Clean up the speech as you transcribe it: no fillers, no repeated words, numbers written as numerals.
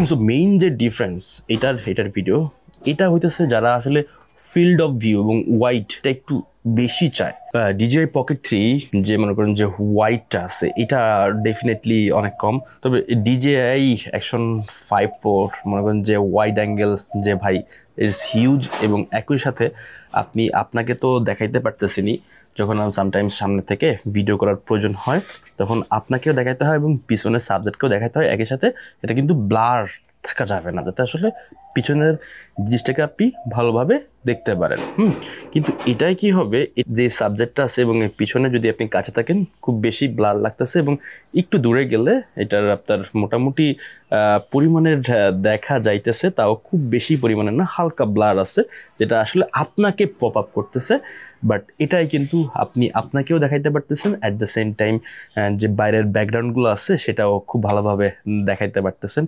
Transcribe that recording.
So main যে difference এটার video এটা হইতেছে যারা আসলে ফিল্ড অফ ভিউ এবং হোয়াইটটা একটু বেশি চায়। DJI Pocket 3 যে মনে করেন যে হোয়াইটটা আছে এটা ডেফিনেটলি অনেক কম, তবে DJI Action 5 Pro মনে করেন যে ওয়াইড অ্যাঙ্গেল যে ভাই ইটস হিউজ, এবং একই সাথে আপনাকে তো দেখাইতে পারতেছিনি, যখন সামটাইমস সামনে থেকে ভিডিও করার প্রয়োজন হয় তখন আপনাকেও দেখাইতে হয় এবং পিছনের সাবজেক্টকেও দেখাইতে হয় একই সাথে। এটা কিন্তু ব্লার থাকা যাবে না, যাতে আসলে পিছনের জিনিসটাকে আপনি ভালোভাবে দেখতে পারেন। কিন্তু এটাই কি হবে, যে সাবজেক্টটা আছে এবং পিছনে যদি আপনি কাছে থাকেন খুব বেশি ব্লার লাগতেছে, এবং একটু দূরে গেলে এটার আপনার মোটামুটি পরিমাণের দেখা যাইতেছে, তাও খুব বেশি পরিমাণে না, হালকা ব্লার আছে যেটা আসলে আপনাকে পপ আপ করতেছে। বাট এটাই কিন্তু আপনাকেও দেখাইতে পারতেছেন, অ্যাট দ্য সেম টাইম যে বাইরের ব্যাকগ্রাউন্ডগুলো আছে সেটাও খুব ভালোভাবে দেখাইতে পারতেছেন।